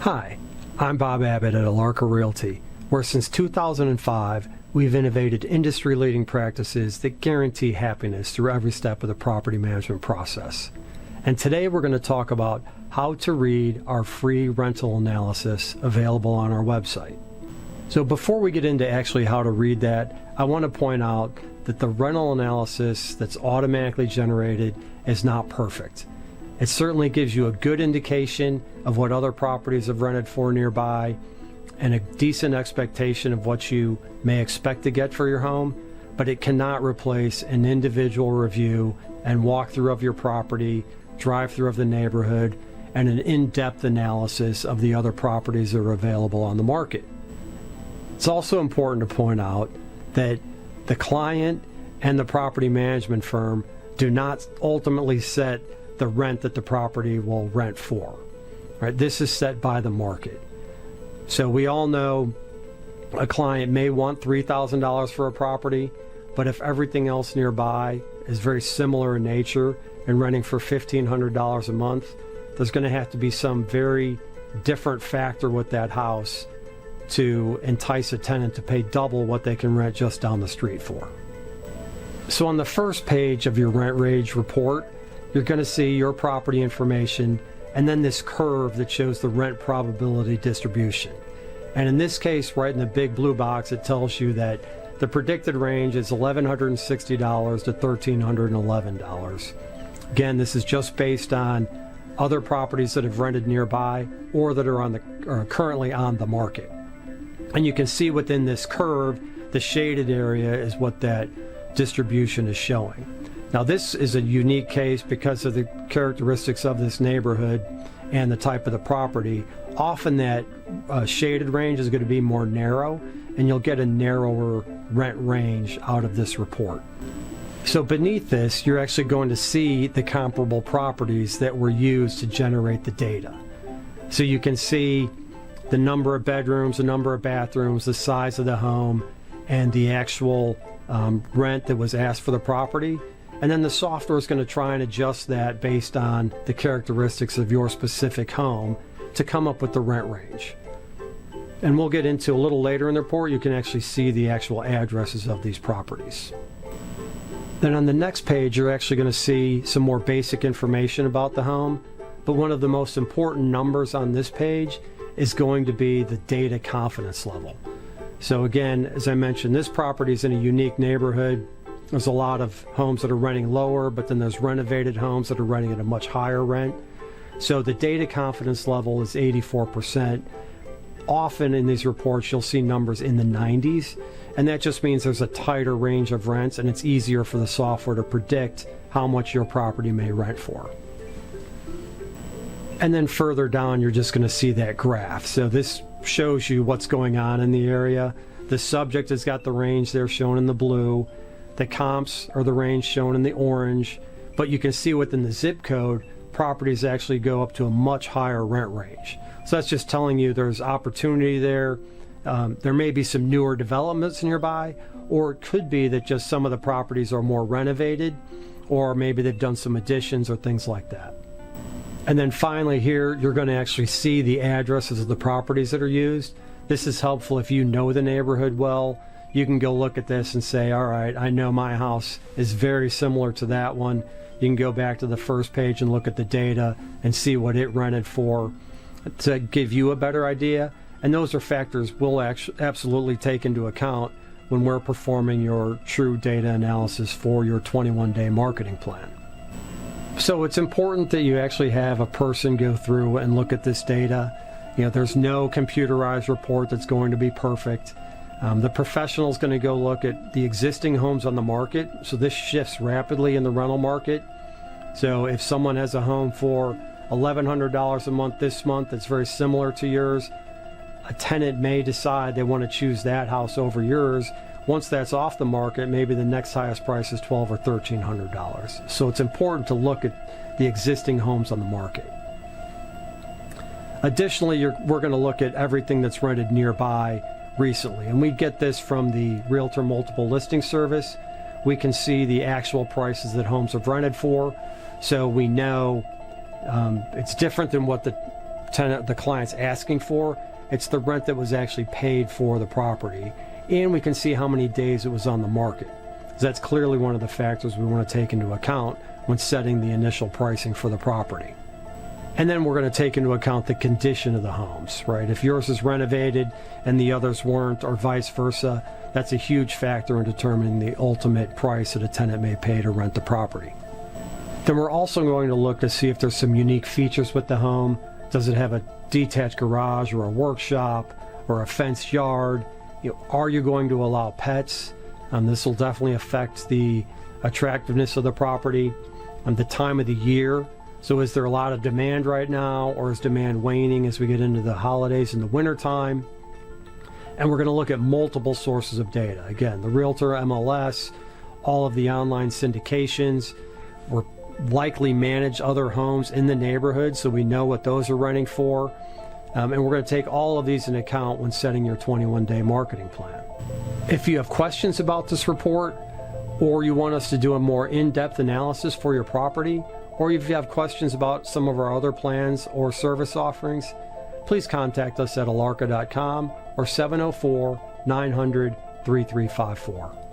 Hi, I'm Bob Abbott at Alarca Realty, where since 2005, we've innovated industry-leading practices that guarantee happiness through every step of the property management process. And today we're going to talk about how to read our free rental analysis available on our website. So before we get into actually how to read that, I want to point out that the rental analysis that's automatically generated is not perfect. It certainly gives you a good indication of what other properties have rented for nearby and a decent expectation of what you may expect to get for your home, but it cannot replace an individual review and walkthrough of your property, drive-through of the neighborhood, and an in-depth analysis of the other properties that are available on the market. It's also important to point out that the client and the property management firm do not ultimately set the rent that the property will rent for. Right? This is set by the market. So we all know a client may want $3,000 for a property, but if everything else nearby is very similar in nature and renting for $1,500 a month, there's going to have to be some very different factor with that house to entice a tenant to pay double what they can rent just down the street for. So on the first page of your rent range report, you're going to see your property information and then this curve that shows the rent probability distribution. And in this case, right in the big blue box, it tells you that the predicted range is $1,160 to $1,311. Again, this is just based on other properties that have rented nearby or that are currently on the market. And you can see within this curve, the shaded area is what that distribution is showing. Now this is a unique case because of the characteristics of this neighborhood and the type of the property. Often that shaded range is going to be more narrow and you'll get a narrower rent range out of this report. So beneath this, you're actually going to see the comparable properties that were used to generate the data. So you can see the number of bedrooms, the number of bathrooms, the size of the home, and the actual rent that was asked for the property. And then the software is going to try and adjust that based on the characteristics of your specific home to come up with the rent range. And we'll get into a little later in the report, you can actually see the actual addresses of these properties. Then on the next page, you're actually going to see some more basic information about the home. But one of the most important numbers on this page is going to be the data confidence level. So again, as I mentioned, this property is in a unique neighborhood. There's a lot of homes that are renting lower, but then there's renovated homes that are renting at a much higher rent. So the data confidence level is 84%. Often in these reports, you'll see numbers in the 90s, and that just means there's a tighter range of rents, and it's easier for the software to predict how much your property may rent for. And then further down, you're just going to see that graph. So this shows you what's going on in the area. The subject has got the range there shown in the blue. The comps are the range shown in the orange, but you can see within the zip code, properties actually go up to a much higher rent range. So that's just telling you there's opportunity there. There may be some newer developments nearby, or it could be that just some of the properties are more renovated, or maybe they've done some additions or things like that. And then finally here, you're going to actually see the addresses of the properties that are used. This is helpful if you know the neighborhood well. You can go look at this and say, all right, I know my house is very similar to that one. You can go back to the first page and look at the data and see what it rented for to give you a better idea. And those are factors we'll absolutely take into account when we're performing your true data analysis for your 21-day marketing plan. So it's important that you actually have a person go through and look at this data. You know, there's no computerized report that's going to be perfect. The professional is going to go look at the existing homes on the market. So this shifts rapidly in the rental market. So if someone has a home for $1,100 a month this month that's very similar to yours, a tenant may decide they want to choose that house over yours. Once that's off the market, maybe the next highest price is $1,200 or $1,300. So it's important to look at the existing homes on the market. Additionally, we're going to look at everything that's rented nearby recently, and we get this from the Realtor Multiple Listing Service. We can see the actual prices that homes have rented for, so we know it's different than what the the client's asking for. It's the rent that was actually paid for the property. And we can see how many days it was on the market. That's clearly one of the factors we want to take into account when setting the initial pricing for the property. And then we're going to take into account the condition of the homes, right? If yours is renovated and the others weren't, or vice versa, that's a huge factor in determining the ultimate price that a tenant may pay to rent the property. Then we're also going to look to see if there's some unique features with the home. Does it have a detached garage or a workshop or a fenced yard? Are you going to allow pets? This will definitely affect the attractiveness of the property. The time of the year. So is there a lot of demand right now, or is demand waning as we get into the holidays in the wintertime? And we're going to look at multiple sources of data. Again, the Realtor MLS, all of the online syndications. We're likely manage other homes in the neighborhood, so we know what those are renting for. And we're going to take all of these into account when setting your 21-day marketing plan. If you have questions about this report, or you want us to do a more in-depth analysis for your property, or if you have questions about some of our other plans or service offerings, please contact us at alarca.com or 704-900-3354.